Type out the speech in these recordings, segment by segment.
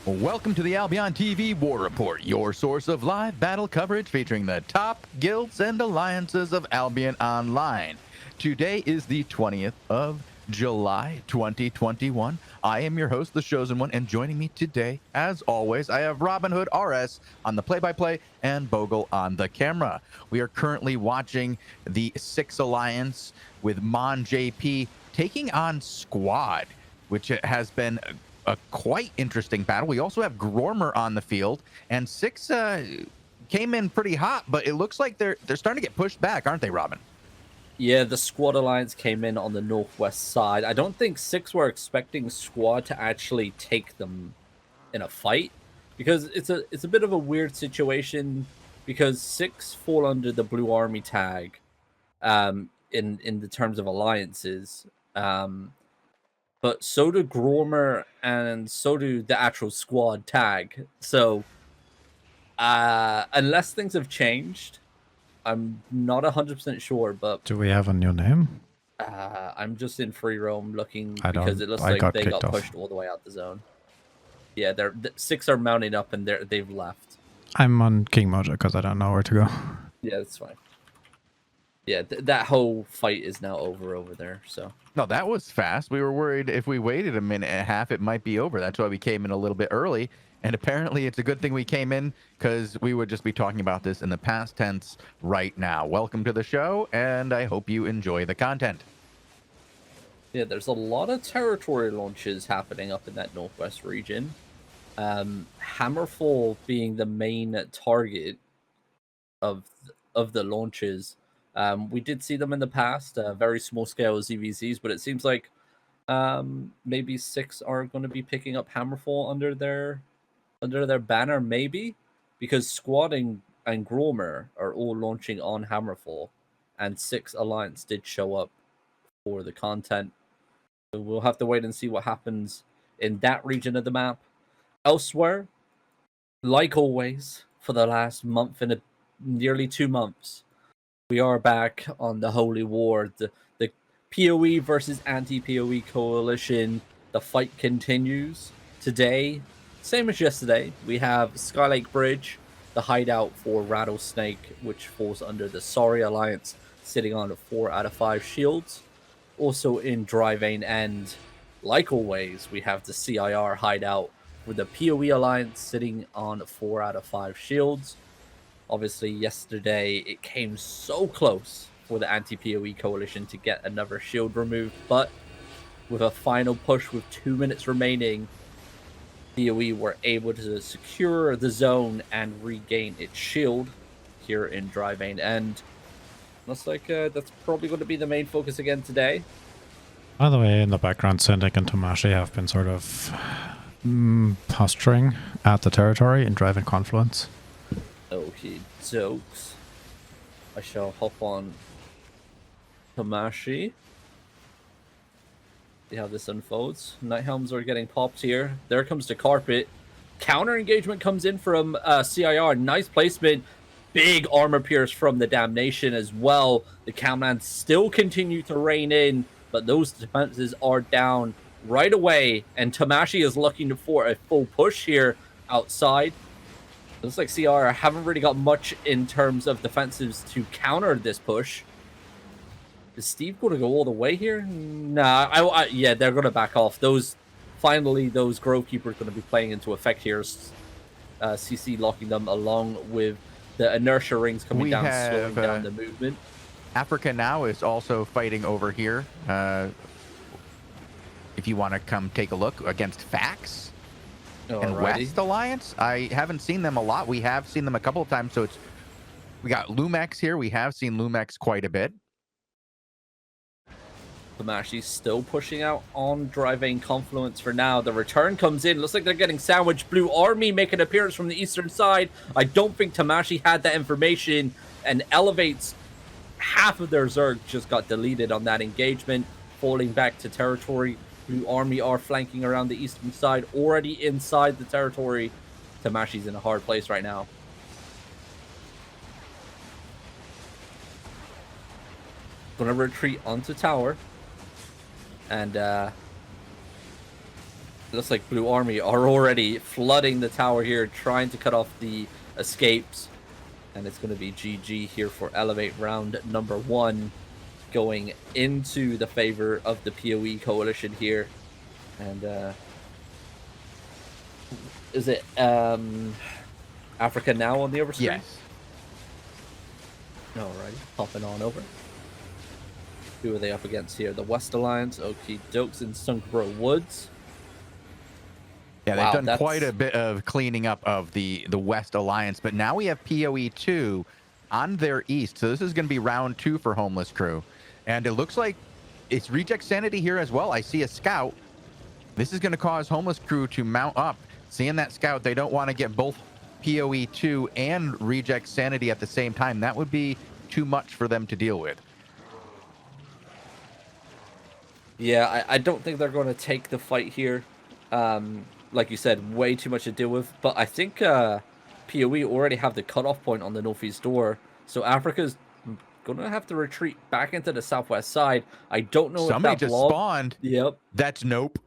Welcome to the AlbionTV War Report, your source of live battle coverage featuring the top guilds and alliances of Albion Online. Today is the 20th of July, 2021. I am your host, the Shozen One, and joining me today, as always, I have Robinhoodrs on the play-by-play and Bogul on the camera. We are currently watching the 6 Alliance with Mon JP taking on Squad, which has been a quite interesting battle. We also have Grormer on the field, and 6 came in pretty hot, but it looks like they're starting to get pushed back, aren't they, Robin? Yeah, the Squad Alliance came in on the northwest side. I don't think 6 were expecting Squad to actually take them in a fight, because it's a bit of a weird situation, because 6 fall under the Blue Army tag in the terms of alliances. But so do Grormer and so do the actual Squad tag. So unless things have changed, I'm not 100% sure, but Do we have a new name? I'm just in free roam looking I because it looks I like got they got kicked off. pushed all the way out the zone. Yeah, they're 6 are mounting up and they've left. I'm on King Mojo because I don't know where to go. Yeah, that's fine. Yeah, that whole fight is now over there. So No, that was fast. We were worried if we waited a minute and a half, it might be over. That's why we came in a little bit early. And apparently it's a good thing we came in, because we would just be talking about this in the past tense right now. Welcome to the show, and I hope you enjoy the content. yeah, there's a lot of territory launches happening up in that northwest region. Hammerfall being the main target of the launches. We did see them in the past, very small scale ZVZs, but it seems like maybe 6 are going to be picking up Hammerfall under their banner, maybe, because Squad and Grommer are all launching on Hammerfall, and 6 Alliance did show up for the content. So we'll have to wait and see what happens in that region of the map. Elsewhere, like always, for the last month and nearly 2 months, we are back on the Holy War, the PoE versus anti-PoE coalition. The fight continues. Today, same as yesterday, we have Skylake Bridge, the hideout for Rattlesnake, which falls under the Sorry Alliance, sitting on 4 out of 5 shields. Also in Dry Vein End, like always, we have the CIR hideout with the PoE Alliance sitting on 4 out of 5 shields. Obviously, yesterday it came so close for the anti-PoE coalition to get another shield removed, but with a final push with 2 minutes remaining, PoE were able to secure the zone and regain its shield here in Dry Vein End. Looks like that's probably going to be the main focus again today. By the way, in the background, Syndic and Tomashi have been sort of posturing at the territory and driving confluence. Okay, jokes. I shall hop on Tomashi. See how this unfolds. Night helms are getting popped here. There comes the carpet. Counter engagement comes in from CIR. Nice placement. Big armor pierce from the Damnation as well. The Camlands still continue to rain in, but those defenses are down right away. And Tomashi is looking for a full push here outside. Looks like CR haven't really got much in terms of defensives to counter this push. Is Steve going to go all the way here? Nah, yeah, they're going to back off. Finally, those Grove Keepers going to be playing into effect here. CC locking them along with the inertia rings coming down, slowing down the movement. Africa Now is also fighting over here. If you want to come take a look against Fax. And West Alliance, I haven't seen them a lot. We have seen them a couple of times, so we got Lumex here. We have seen Lumex quite a bit. Tomashi still pushing out on Dry Vein Confluence for now. The return comes in. Looks like they're getting sandwiched. Blue Army make an appearance from the eastern side. I don't think Tomashi had that information, and Elevate's half of their Zerg just got deleted on that engagement, falling back to territory. Blue Army are flanking around the eastern side, already inside the territory. Tomashi's in a hard place right now. Gonna retreat onto tower. And looks like Blue Army are already flooding the tower here, trying to cut off the escapes. And it's going to be GG here for Elevate round number 1, going into the favor of the PoE coalition here. And is it Africa now on the overstream? Yes. Alrighty, popping on over. Who are they up against here? The West Alliance, Okie Dokes, and Sunkborough Woods. Yeah, Wow, they've done quite a bit of cleaning up of the West Alliance, but now we have PoE 2 on their east. So this is going to be round 2 for Homeless Crew. And it looks like it's Reject Sanity here as well. I see a scout. This is going to cause Homeless Crew to mount up. Seeing that scout, they don't want to get both PoE 2 and Reject Sanity at the same time. That would be too much for them to deal with. Yeah, I don't think they're going to take the fight here. Like you said, way too much to deal with. But I think PoE already have the cutoff point on the northeast door. So Africa's going to have to retreat back into the southwest side. I don't know Somebody if that just spawned. Yep. That's nope.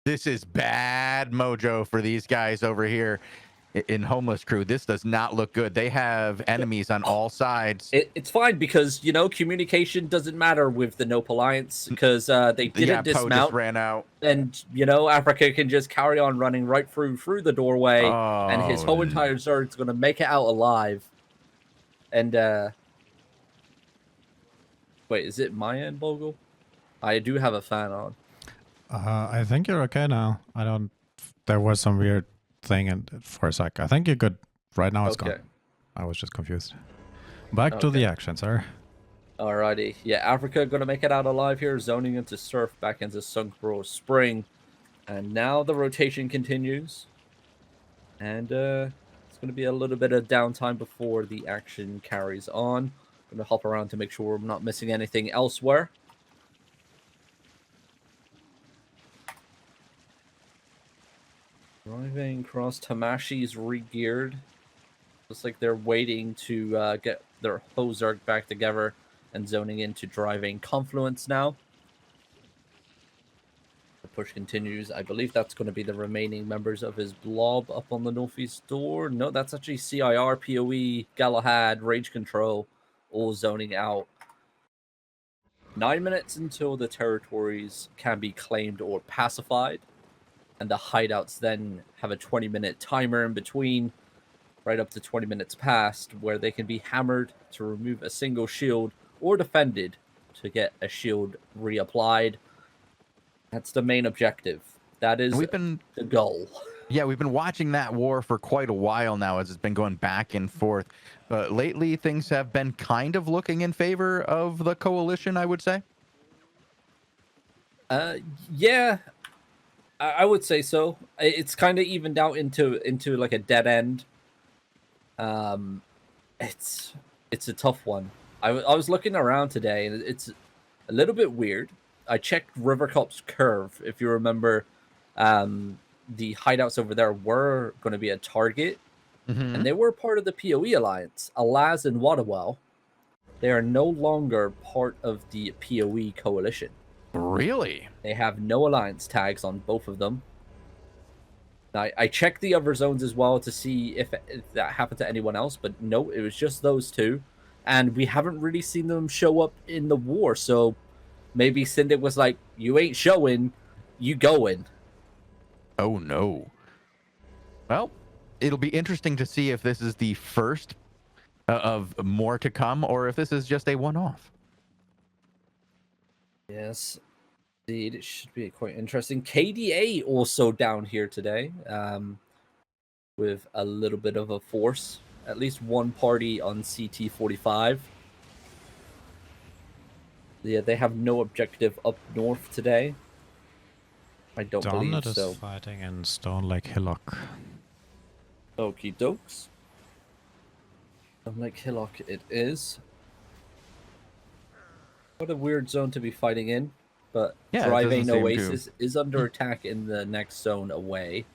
This is bad mojo for these guys over here in Homeless Crew. This does not look good. They have enemies on all sides. It's fine because, you know, communication doesn't matter with the Nope Alliance because they didn't Poe dismount. just ran out. And, you know, Africa can just carry on running right through the doorway. And his whole entire Zerg's going to make it out alive. And, wait, is it my end, Bogul? I do have a fan on. I think you're okay now. I don't... There was some weird thing for a sec. I think you're good. Right now it's gone. I was just confused. Back to the action, sir. Alrighty. Yeah, Africa going to make it out alive here. Zoning into Surf, back into Sunkborough Spring. And now the rotation continues. And it's going to be a little bit of downtime before the action carries on. I'm going to hop around to make sure we're not missing anything elsewhere. Driving across Tamashi's re-geared. Looks like they're waiting to get their Hozark back together and zoning into driving Confluence now. The push continues. I believe that's going to be the remaining members of his blob up on the northeast door. No, that's actually CIR, PoE, Galahad, Rage Control, all zoning out. 9 minutes until the territories can be claimed or pacified. And the hideouts then have a 20-minute timer in between, right up to 20 minutes past, where they can be hammered to remove a single shield or defended to get a shield reapplied. That's the main objective. That is the goal. Yeah, we've been watching that war for quite a while now as it's been going back and forth. Lately, things have been kind of looking in favor of the coalition, I would say. Yeah. I would say so. It's kind of evened out into like a dead end. It's a tough one. I was looking around today, and it's a little bit weird. I checked Rivercop's curve. If you remember, the hideouts over there were going to be a target, and they were part of the PoE Alliance. Alaz and Waterwell, they are no longer part of the PoE coalition. Really? They have no alliance tags on both of them. I checked the other zones as well to see if that happened to anyone else, but no, it was just those two. And we haven't really seen them show up in the war, so maybe Syndic was like, you ain't showing, you going. Oh, no. Well, it'll be interesting to see if this is the first of more to come, or if this is just a one-off. Yes, indeed. It should be quite interesting. KDA also down here today, with a little bit of a force. At least one party on CT45. Yeah, they have no objective up north today. I don't believe so. Is fighting in Stone Lake Hillock. Okie dokes. Stone Lake Hillock it is. What a weird zone to be fighting in, but yeah, Driving Oasis is under attack in the next zone away.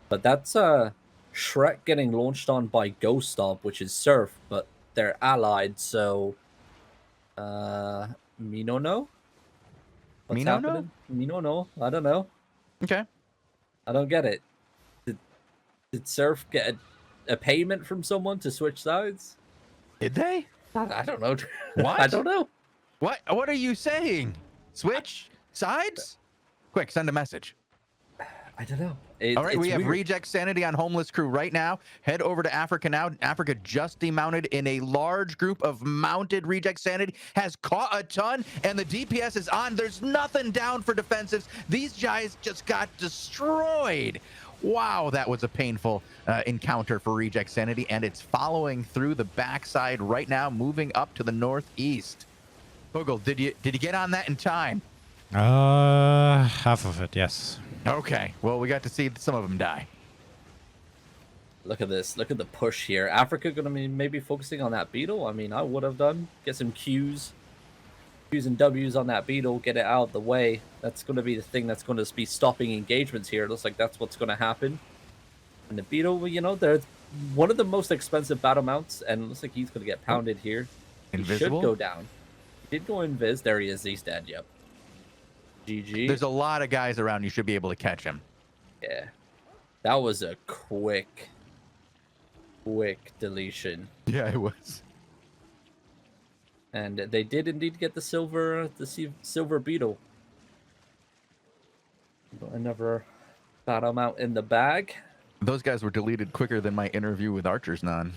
But that's Shrek getting launched on by Ghost Stomp, which is Surf, but they're allied, so Mino no? What's happening? Mino no? I don't know. Okay. I don't get it. Did Surf get a payment from someone to switch sides? Did they? I don't know. What? I don't know. What are you saying? Switch sides? Quick, send a message. I don't know. All right, we have weird. Reject Sanity on Homeless Crew right now. Head over to Africa now. Africa just demounted in a large group of mounted Reject Sanity. Has caught a ton, and the DPS is on. There's nothing down for defensives. These guys just got destroyed. Wow, that was a painful encounter for Reject Sanity, and it's following through the backside right now, moving up to the northeast. Bogul, did you get on that in time? Half of it, yes. Okay, well, we got to see some of them die. Look at this. Look at the push here. Africa going to be maybe focusing on that beetle. I mean, I would have done. Get some Qs and Ws on that beetle. Get it out of the way. That's going to be the thing that's going to be stopping engagements here. It looks like that's what's going to happen. And the beetle, you know, they're one of the most expensive battle mounts. And it looks like he's going to get pounded here. Invisible? He should go down. He did go invis. There he is. He's dead. Yep. GG. There's a lot of guys around. You should be able to catch him. Yeah. That was a quick deletion. Yeah, it was. And they did indeed get the silver beetle. Another battle mount in the bag. Those guys were deleted quicker than my interview with Archer's Non.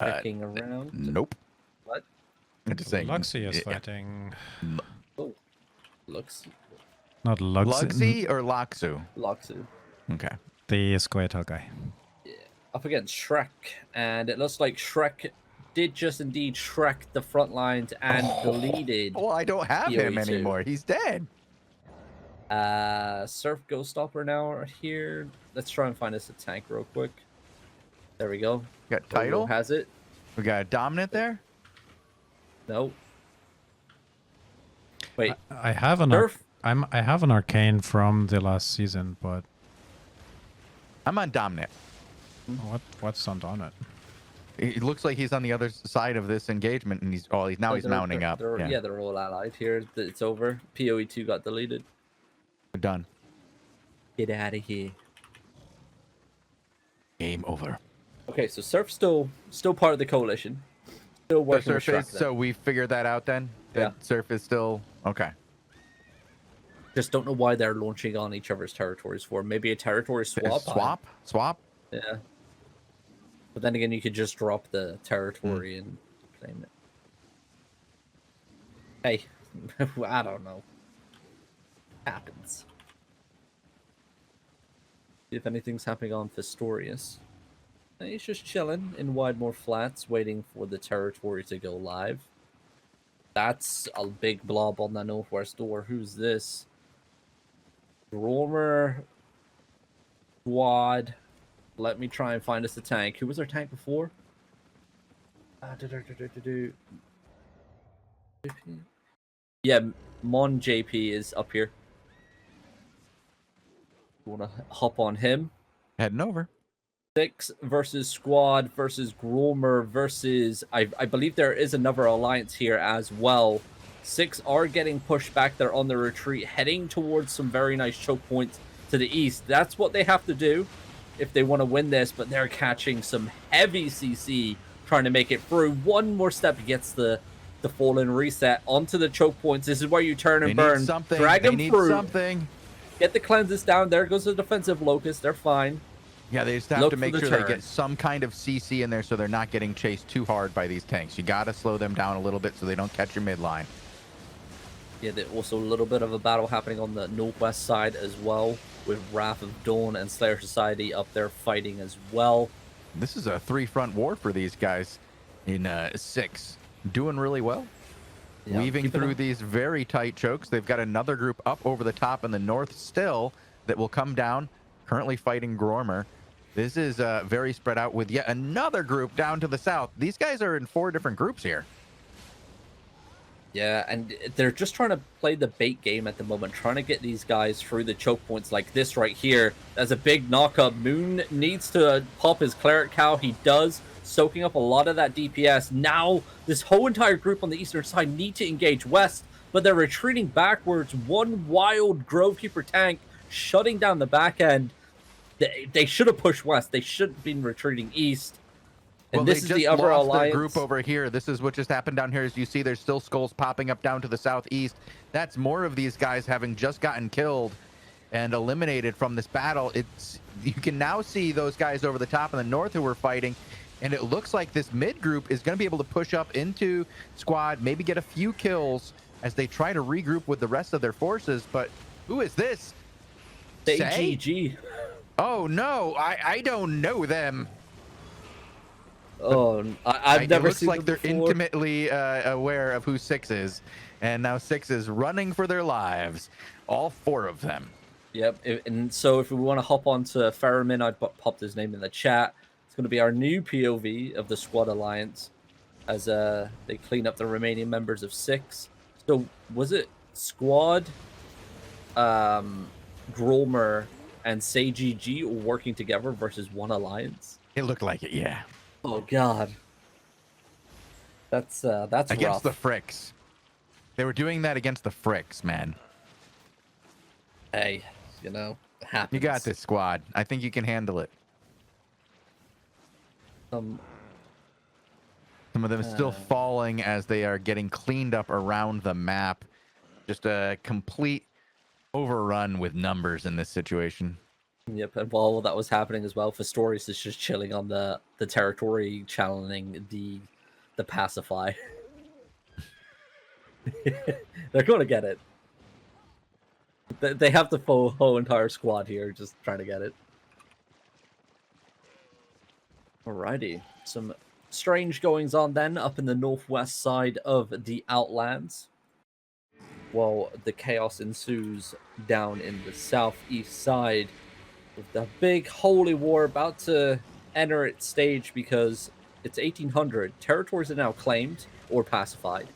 Checking around. Nope. What? I'm just saying. Luxie is fighting. Oh, Lux. Not Luxie. Luxie or Loxu? Luxu. Okay. The Squirtle guy. Yeah. Up against Shrek, and it looks like Shrek did just indeed Shrek the front lines and deleted. Well, I don't have him PoE2. anymore. He's dead. Surf Ghost Stopper now right here. Let's try and find us a tank real quick. There we go. Got title. Bogul has it. We got a dominant there. No. Wait. I have an Surf? I have an arcane from the last season, but I'm on dominant. what's on it? It looks like he's on the other side of this engagement, and he's mounting up. Yeah, they're all allied here. It's over. PoE2 got deleted. We're done. Get out of here. Game over. Okay, so Surf's still part of the coalition. Still working with Shrek, So we figured that out then? That Yeah. Surf is still... Okay. Just don't know why they're launching on each other's territories for. Maybe a territory swap? Swap? Yeah. But then again, you could just drop the territory and claim it. Hey, I don't know. Happens. See if anything's happening on Festorius. He's just chilling in Widemore Flats, waiting for the territory to go live. That's a big blob on the northwest door. Who's this? Gromer Squad. Let me try and find us a tank. Who was our tank before? Yeah, Mon JP is up here. You want to hop on him? Heading over. 6 versus Squad versus Gromer versus... I believe there is another alliance here as well. 6 are getting pushed back. They're on the retreat, heading towards some very nice choke points to the east. That's what they have to do if they want to win this, but they're catching some heavy CC trying to make it through. One more step gets the fallen reset onto the choke points. This is where you turn and burn. Drag them through. Something. Get the cleanses down. There goes the defensive locust. They're fine. Yeah, they just have to make sure they get some kind of CC in there so they're not getting chased too hard by these tanks. You got to slow them down a little bit so they don't catch your midline. Yeah, there's also a little bit of a battle happening on the northwest side as well, with Wrath of Dawn and Slayer Society up there fighting as well. This is a 3-front war for these guys in 6. Doing really well. Yeah, Weaving through these very tight chokes. They've got another group up over the top in the north still that will come down, currently fighting Gromer. This is very spread out with yet another group down to the south. These guys are in 4 different groups here. Yeah, and they're just trying to play the bait game at the moment, trying to get these guys through the choke points like this right here. That's a big knock-up. Moon needs to pop his Cleric Cow. He does. soaking up a lot of that DPS. Now, this whole entire group on the eastern side need to engage west, but they're retreating backwards. One wild Grovekeeper tank shutting down the back end. They should have pushed west. They should have been retreating east. And well, this they is just the other lost alliance. their group over here. This is what just happened down here. As you see, there's still skulls popping up down to the southeast. That's more of these guys having just gotten killed and eliminated from this battle. You can now see those guys over the top in the north who were fighting, and it looks like this mid group is going to be able to push up into squad, maybe get a few kills as they try to regroup with the rest of their forces. But who is this? AGG. Oh no, I don't know them. Oh, I've never seen. It looks like they're before. intimately aware of who Six is, and now Six is running for their lives. All four of them. Yep, and so if we want to hop on to Ferriman, I'd popped his name in the chat. It's going to be our new POV of the Squad Alliance as they clean up the remaining members of Six. So was it Squad, Grolmer, and SageG working together versus one alliance? It looked like it, yeah. Oh God, that's against rough. the Fricks. They were doing that against the Fricks, man. Hey, you know, it happens. You got this, squad. I think you can handle it. Some of them still falling as they are getting cleaned up around the map. Just a complete overrun with numbers in this situation. Yep, and while that was happening as well, Festoris is just chilling on the territory, channeling the pacify. They're going to get it. They have the whole entire squad here, just trying to get it. Alrighty, some strange goings on then up in the northwest side of the Outlands, while the chaos ensues down in the southeast side, with the big holy war about to enter its stage because it's 1800. Territories are now claimed or pacified.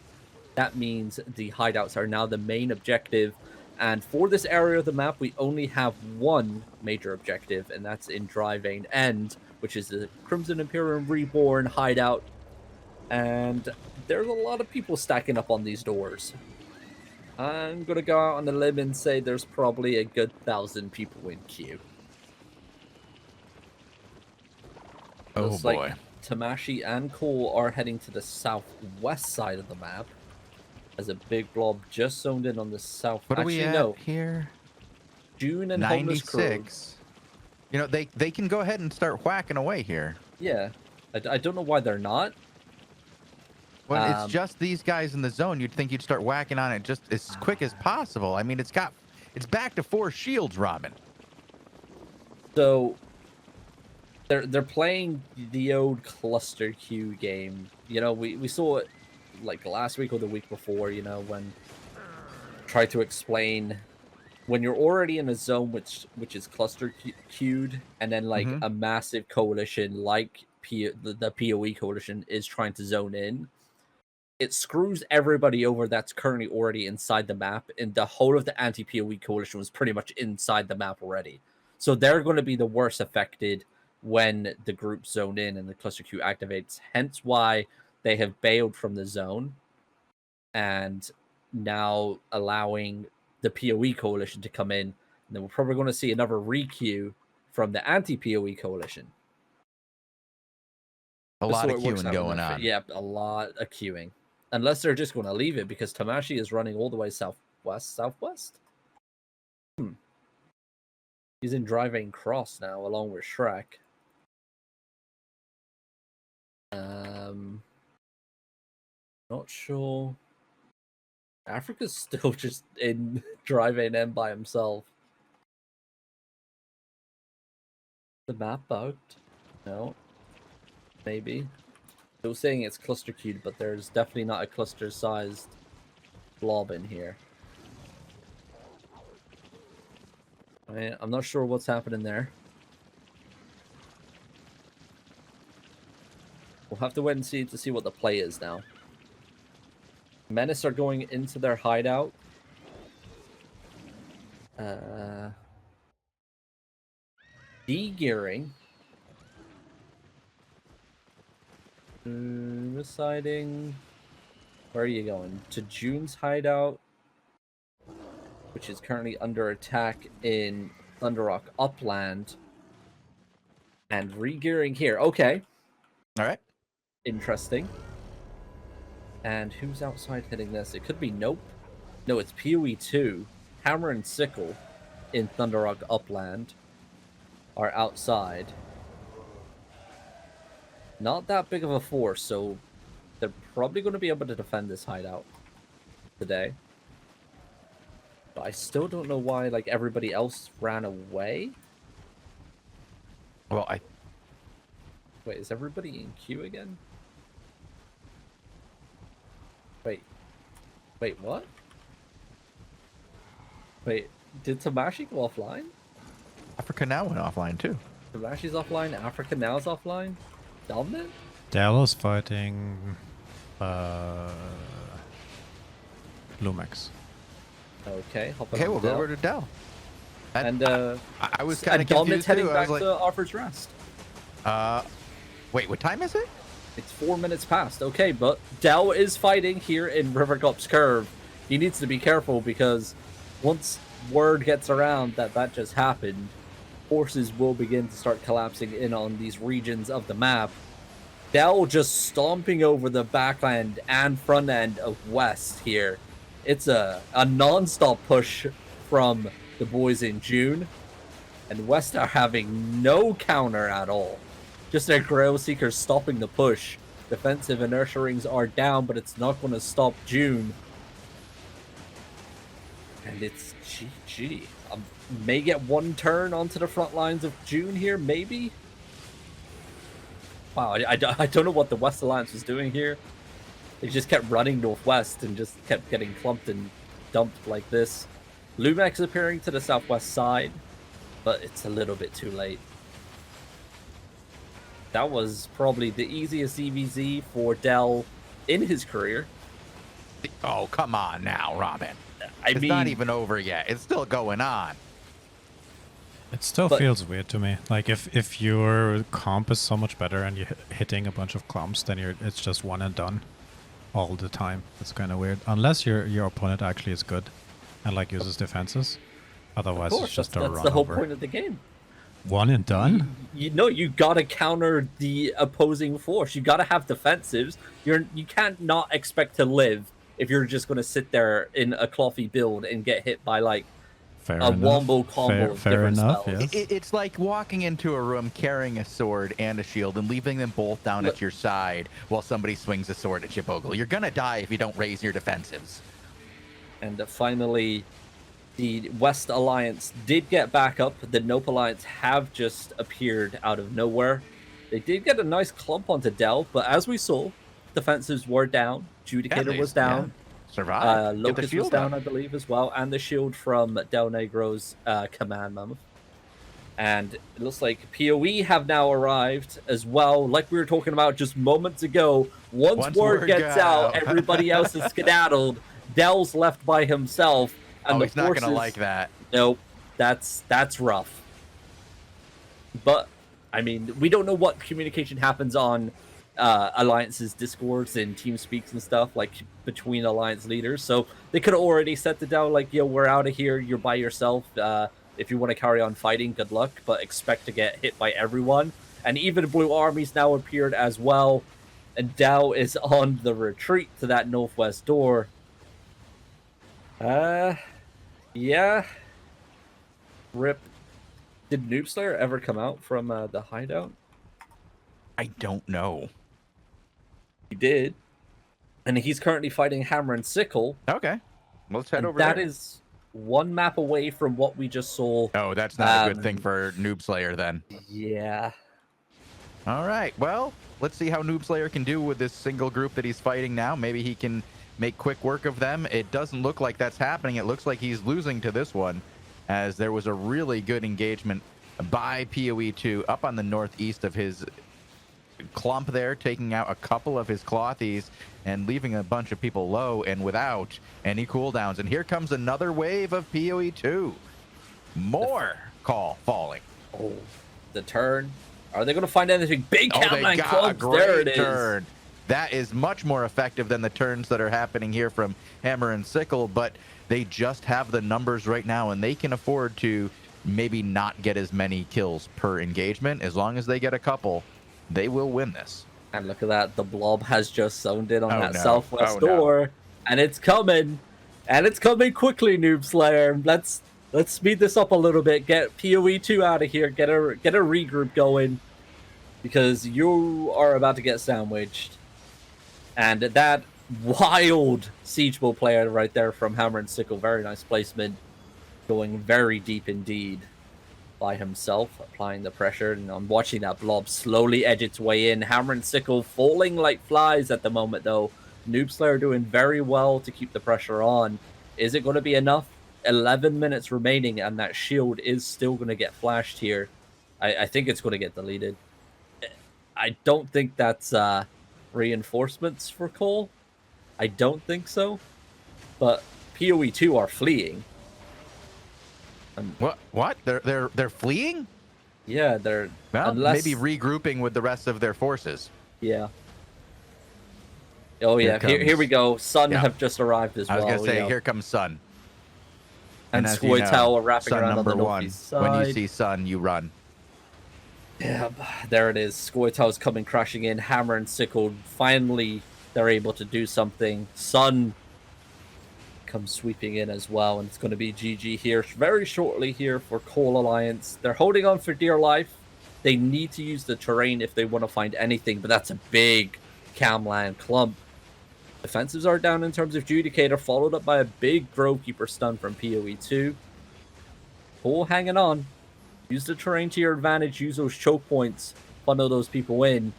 That means the hideouts are now the main objective. And for this area of the map, we only have one major objective, and that's in Dryvane End, which is the Crimson Imperium Reborn hideout. And there's a lot of people stacking up on these doors. I'm going to go out on the limb and say there's probably a good 1,000 people in queue. Oh Looks boy. like Tamashi and Cole are heading to the southwest side of the map, as a big blob just zoned in on the south. What Actually, are we at no. here? June and Homeless Crew. 96. You know, they can go ahead and start whacking away here. Yeah. I don't know why they're not. Well, it's just these guys in the zone. You'd think you'd start whacking on it just as quick as possible. I mean, it's back to 4 shields, Robin. So they're playing the old cluster queue game. You know, we saw it like last week or the week before, you know, when try to explain when you're already in a zone which is cluster queued, and then like a massive coalition like the PoE coalition is trying to zone in, it screws everybody over that's currently already inside the map, and the whole of the anti-PoE coalition was pretty much inside the map already. So they're going to be the worst affected when the group zone in and the cluster queue activates, hence why they have bailed from the zone and now allowing the PoE coalition to come in. And then we're probably going to see another requeue from the anti-PoE coalition. A lot of queuing going on. Yeah, a lot of queuing. Unless they're just going to leave it because Tamashi is running all the way southwest. He's in Dryvane Cross now, along with Shrek. Not sure. Africa's still just in Dryvane End by himself. The map bugged? No. Maybe. Still saying it's cluster queued, but there's definitely not a cluster sized blob in here. I'm not sure what's happening there. We'll have to wait and see to see what the play is now. Menace are going into their hideout. De-gearing. Deciding. Where are you going? To June's hideout, which is currently under attack in Thunderrock Upland. And regearing here. Okay. All right. Interesting. And who's outside hitting this? It could be Nope. No, it's PoE 2. Hammer and Sickle in Thunderrock Upland are outside. Not that big of a force, so they're probably going to be able to defend this hideout today. But I still don't know why, like, everybody else ran away. Well, Wait, is everybody in queue again? Wait, what? Wait, did Tamashi go offline? Africa Now went offline too. Tamashi's offline, Africa Now's offline? Dominant? Dallo's fighting Lumex. Okay, Okay, we'll go over to Dell. And I was kind of Dominant's confused heading too. I back was to like, Offer's Rest. wait, what time is it? It's 4 minutes past. Okay, but Dell is fighting here in Rivercup's Curve. He needs to be careful because once word gets around that that just happened, forces will begin to start collapsing in on these regions of the map. Dell just stomping over the backland and front end of West here. It's a non-stop push from the boys in June, and West are having no counter at all. Just their Grail Seekers stopping the push. Defensive inertia rings are down, but it's not going to stop June. And it's GG. May get one turn onto the front lines of June here, maybe? Wow, I don't know what the West Alliance was doing here. They just kept running northwest and just kept getting clumped and dumped like this. Lumex appearing to the southwest side, but it's a little bit too late. That was probably the easiest EVZ for Dell in his career. Oh, come on now, Robin. It's mean, not even over yet. It's still going on. It still feels weird to me. Like if your comp is so much better and you're hitting a bunch of clumps, then it's just one and done all the time. It's kind of weird. Unless your opponent actually is good and like uses defenses. Otherwise, of course, it's just a that's run the whole over. point of the game. One and done? You know, you gotta counter the opposing force. You gotta have defensives. You can't not expect to live if you're just gonna sit there in a clothy build and get hit by like Fair a enough. wombo combo of Fair different enough, spells. yes. It's like walking into a room carrying a sword and a shield and leaving them both down at your side while somebody swings a sword at you, Bogul. You're gonna die if you don't raise your defensives. And finally, the West Alliance did get back up. The Nope Alliance have just appeared out of nowhere. They did get a nice clump onto Dell, but as we saw, defensives were down. Judicator was down. Survive. Locust was down, I believe, as well. And the shield from Del Negro's Command Mammoth. And it looks like PoE have now arrived as well. Like we were talking about just moments ago, once word gets out, everybody else is skedaddled. Dell's left by himself. And he's not going to like that. Nope. That's rough. But, I mean, we don't know what communication happens on Alliance's Discords and team speaks and stuff, like, between Alliance leaders. So, they could have already set it down, like, yo, we're out of here, you're by yourself. If you want to carry on fighting, good luck, but expect to get hit by everyone. And even Blue Armies now appeared as well. And Dow is on the retreat to that northwest door. Yeah. Rip. Did Noob Slayer ever come out from the hideout? I don't know. He did. And he's currently fighting Hammer and Sickle. Okay. Let's head over there. That there. is one map away from what we just saw. Oh, that's not a good thing for Noob Slayer then. Yeah. All right. Well, let's see how Noob Slayer can do with this single group that he's fighting now. Maybe he can make quick work of them. It doesn't look like that's happening. It looks like he's losing to this one, as there was a really good engagement by PoE2 up on the northeast of his clump there, taking out a couple of his clothies and leaving a bunch of people low and without any cooldowns. And here comes another wave of PoE2. More call falling. Oh, the turn. Are they going to find anything? Big Oh, count they nine got clubs. a great There it is. turn. That is much more effective than the turns that are happening here from Hammer and Sickle, but they just have the numbers right now, and they can afford to maybe not get as many kills per engagement. As long as they get a couple, they will win this. And look at that. The blob has just zoned in on Oh, that no. southwest Oh, no. door. And it's coming. And it's coming quickly, Noob Slayer. Let's speed this up a little bit. Get PoE 2 out of here. Get a regroup going. Because you are about to get sandwiched. And that wild Siege Bull player right there from Hammer and Sickle. Very nice placement. Going very deep indeed. By himself, applying the pressure, and I'm watching that blob slowly edge its way in. Hammer and Sickle falling like flies at the moment, though. Noob Slayer doing very well to keep the pressure on. Is it going to be enough? 11 minutes remaining, and that shield is still going to get flashed here. I think it's going to get deleted. I don't think that's reinforcements for Cole. I don't think so. But PoE 2 are fleeing. What? They're fleeing? Yeah, they're maybe regrouping with the rest of their forces. Yeah. Oh yeah, here we go. Sun have just arrived as well. I was gonna say, here comes Sun. And as Squirtle wrapping Sun around on the number one. northeast side. When you see Sun, you run. Yeah, there it is. Squirtle's coming crashing in. Hammer and Sickle. Finally, they're able to do something. Sun comes sweeping in as well, and it's going to be GG here very shortly here for Cole Alliance. They're holding on for dear life. They need to use the terrain if they want to find anything, but that's a big Camland clump. Defensives are down in terms of Judicator, followed up by a big Grovekeeper stun from PoE 2. Cole hanging on. Use the terrain to your advantage. Use those choke points. Funnel those people in.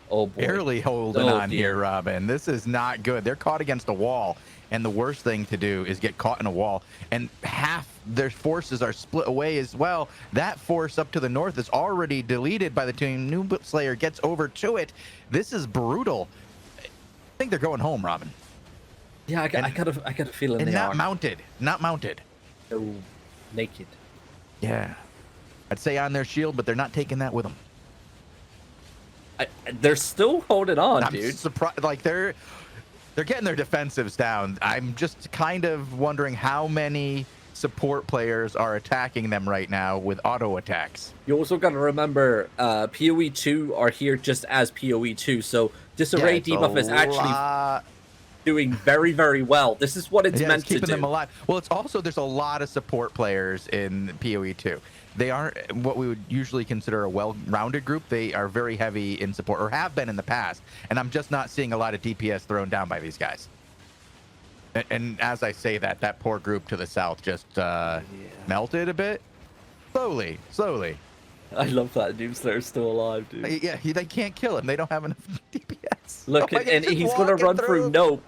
Oh boy. Barely holding on here, Robin. This is not good. They're caught against a wall. And the worst thing to do is get caught in a wall. And half their forces are split away as well. That force up to the north is already deleted by the team. Noob Slayer gets over to it. This is brutal. I think they're going home, Robin. Yeah, I got a feeling and they not are. mounted. Not mounted. No, naked. Yeah. I'd say on their shield, but they're not taking that with them. They're still holding on, I'm dude. surprised. Like, they're getting their defensives down. I'm just kind of wondering how many support players are attacking them right now with auto attacks. You also got to remember, PoE 2 are here just as PoE 2, so Disarray debuff is actually doing very, very well. This is what it's meant to do. Keeping them alive. Well, it's also, there's a lot of support players in PoE 2. They aren't what we would usually consider a well-rounded group. They are very heavy in support, or have been in the past. And I'm just not seeing a lot of DPS thrown down by these guys. And as I say that, that poor group to the south just melted a bit. Slowly. I love that Noob Slayer's still alive, dude. Yeah, they can't kill him. They don't have enough DPS. Look, and he's going to run through Nope.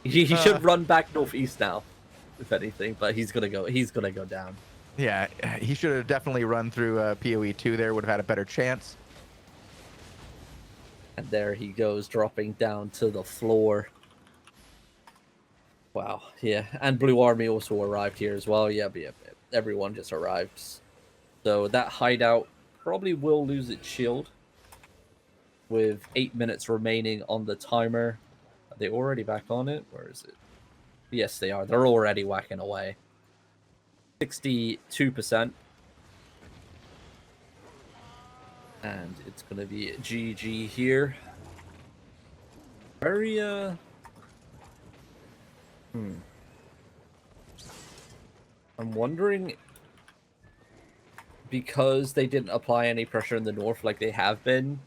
He should run back northeast now, if anything, but he's gonna go down. Yeah, he should have definitely run through PoE 2 there, would have had a better chance. And there he goes, dropping down to the floor. Wow, yeah. And Blue Army also arrived here as well. Yeah, everyone just arrived. So that hideout probably will lose its shield with 8 minutes remaining on the timer. Are they already back on it? Where is it? Yes, they are. They're already whacking away. 62%. And it's going to be GG here. Very, I'm wondering, because they didn't apply any pressure in the north like they have been,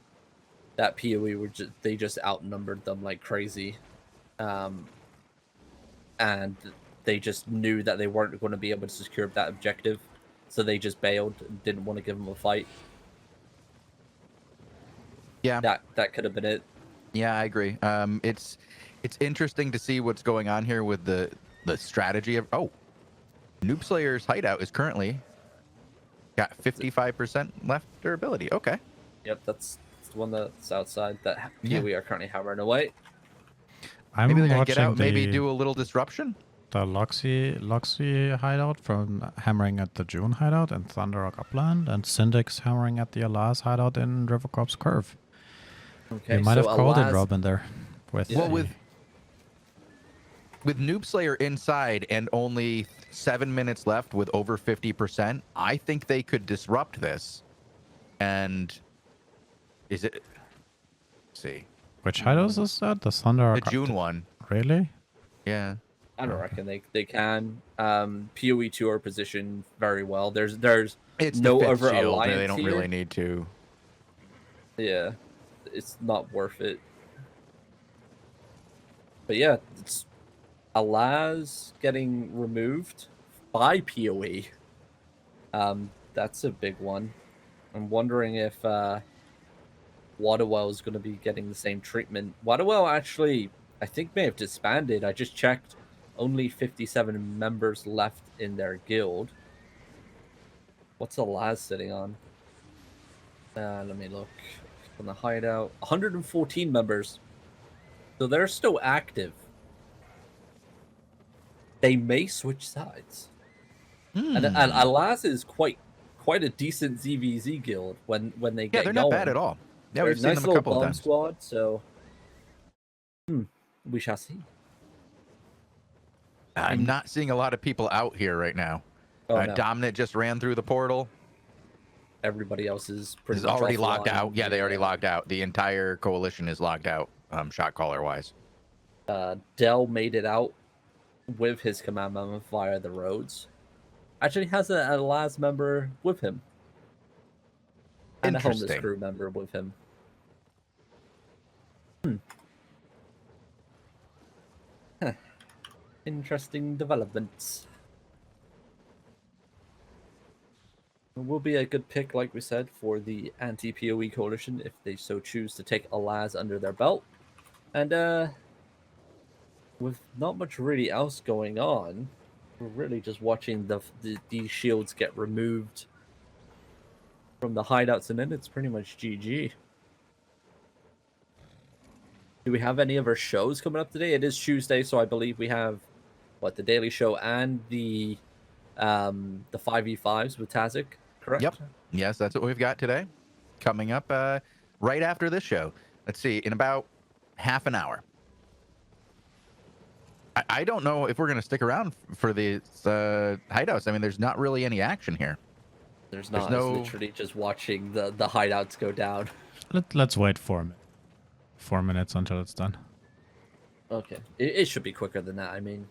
that PoE they just outnumbered them like crazy. And they just knew that they weren't going to be able to secure that objective. So they just bailed and didn't want to give them a fight. Yeah. That could have been it. Yeah, I agree. It's interesting to see what's going on here with the strategy of Noob Slayer's hideout is currently got 55% left durability. Okay. Yep, that's the one that's outside that we are currently hammering away. I'm maybe they're gonna watching get out, maybe do a little disruption. the Loxy hideout from hammering at the June hideout in Thunder Rock Upland, and Syndic's hammering at the Alas hideout in Rivercorp's Curve. Okay, You might so have called it, Alas, Robin, there. With Well, the- with Noob Slayer inside and only 7 minutes left with over 50%, I think they could disrupt this. And is it? Let's see, which hideout is that? The Thunder the Rock. June one. Really? Yeah. I don't reckon they can. PoE 2 are positioned very well. There's It's no the fifth other shield. alliance They don't here. really need to. Yeah, it's not worth it. But yeah, it's Alaz getting removed by PoE. That's a big one. I'm wondering if Waterwell is going to be getting the same treatment. Waterwell actually, I think, may have disbanded. I just checked. Only 57 members left in their guild. What's Alaz sitting on? Let me look. On the hideout. 114 members. So they're still active. They may switch sides. And Alaz is quite a decent ZVZ guild when they get Yeah, they're going. not bad at all. Yeah, They're we've seen nice them a little couple of bomb times. squad, so we shall see. I'm not seeing a lot of people out here right now. Oh, no. Dominant just ran through the portal. Everybody else is pretty Is much already logged offline. out. Yeah, they already logged out. The entire coalition is logged out, shot caller wise. Dell made it out with his command member via the roads. Actually has a last member with him. And a homeless Interesting. crew member with him. Huh. Interesting developments. It will be a good pick, like we said, for the anti-PoE coalition if they so choose to take Alaz under their belt. And with not much really else going on, we're really just watching these shields get removed from the hideouts, and then it's pretty much GG. Do we have any of our shows coming up today? It is Tuesday, so I believe we have the Daily Show and the 5v5s with Tazik, correct? Yep. Yes, that's what we've got today. Coming up right after this show. Let's see, in about half an hour. I don't know if we're going to stick around for these hideouts. I mean, there's not really any action here. There's not. no- It's literally just watching the hideouts go down. Let's wait 4 minutes until it's done. Okay. It should be quicker than that. I mean,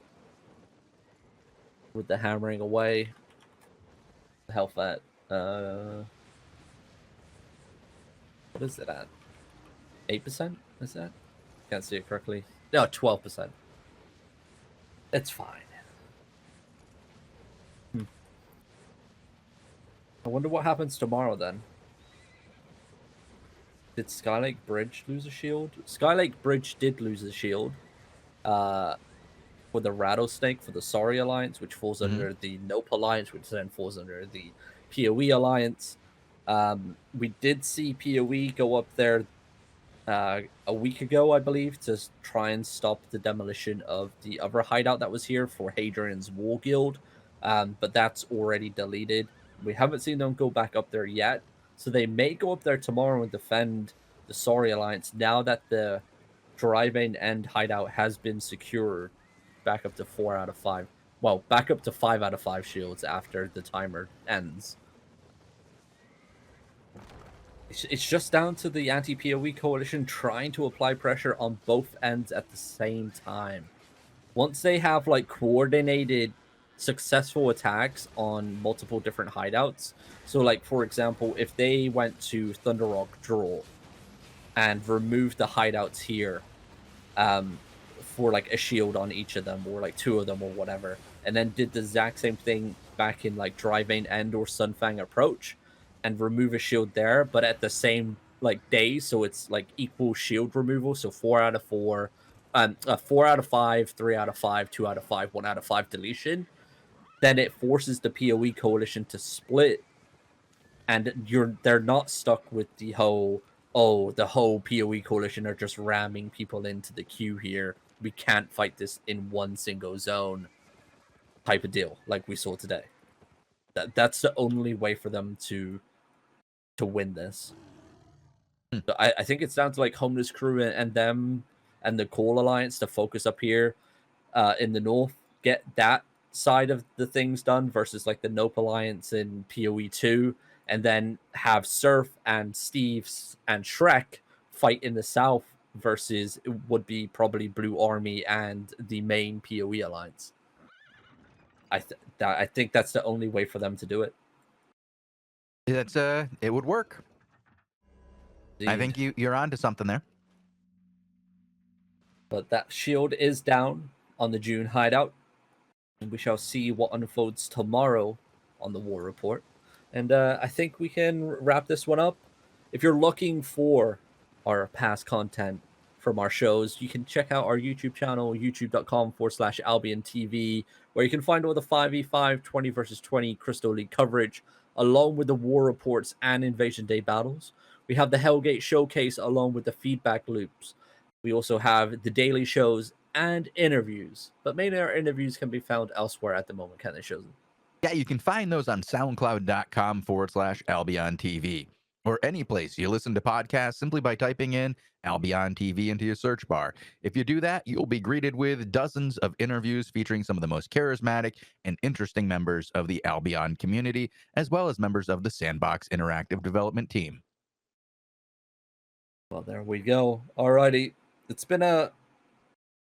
with the hammering away, the health at what is it at? 8%? Is that? Can't see it correctly. No, 12%. It's fine. I wonder what happens tomorrow then. Did Skylake Bridge lose a shield? Skylake Bridge did lose a shield. For the Rattlesnake for the Sorry Alliance, which falls under the Nope Alliance, which then falls under the PoE Alliance. We did see PoE go up there a week ago, I believe, to try and stop the demolition of the other hideout that was here for Hadrian's War Guild. But that's already deleted. We haven't seen them go back up there yet. So they may go up there tomorrow and defend the Sorry Alliance now that the Driving End hideout has been secured back up to 4 out of 5. Well, back up to 5 out of 5 shields after the timer ends. It's just down to the anti-PoE coalition trying to apply pressure on both ends at the same time. Once they have coordinated successful attacks on multiple different hideouts, so for example, if they went to Thunder Rock Draw and removed the hideouts here for a shield on each of them, or 2 of them or whatever, and then did the exact same thing back in Driving End or Sunfang Approach and remove a shield there, but at the same day, so it's equal shield removal, so 4 out of 4, 4 out of 5, 3 out of 5, 2 out of 5, 1 out of 5 deletion, then it forces the PoE coalition to split, and they're not stuck with the whole PoE coalition are just ramming people into the queue here. We can't fight this in one single zone. type of deal like we saw today. That's the only way for them to win this. So I think it's down to like Homeless Crew and them and the Call Alliance to focus up here in the north, get that side of the things done versus like the Nope Alliance in PoE 2, and then have Surf and Steve's and Shrek fight in the south versus it would be probably Blue Army and the main PoE Alliance. I think that's the only way for them to do it. It would work. Indeed. I think you're onto something there. But that shield is down on the June hideout, and we shall see what unfolds tomorrow on the War Report. And I think we can wrap this one up. If you're looking for our past content from our shows, you can check out our YouTube channel, youtube.com/AlbionTV, where you can find all the 5v5, 20 versus 20 Crystal League coverage, along with the War Reports and Invasion Day battles. We have the Hellgate Showcase along with the feedback loops. We also have the daily shows and interviews, but mainly our interviews can be found elsewhere at the moment, can't they, Shozen? Yeah, you can find those on soundcloud.com/AlbionTV, or any place you listen to podcasts simply by typing in Albion TV into your search bar. If you do that, you'll be greeted with dozens of interviews featuring some of the most charismatic and interesting members of the Albion community, as well as members of the Sandbox interactive development team. Well, there we go. Alrighty. It's been a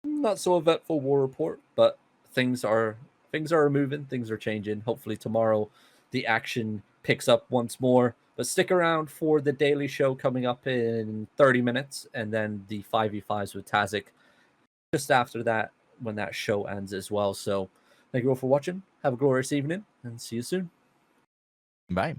not so eventful War Report, but things are moving, things are changing. Hopefully tomorrow the action picks up once more. But stick around for the daily show coming up in 30 minutes, and then the 5v5s with Tazik just after that when that show ends as well. So thank you all for watching. Have a glorious evening, and see you soon. Bye.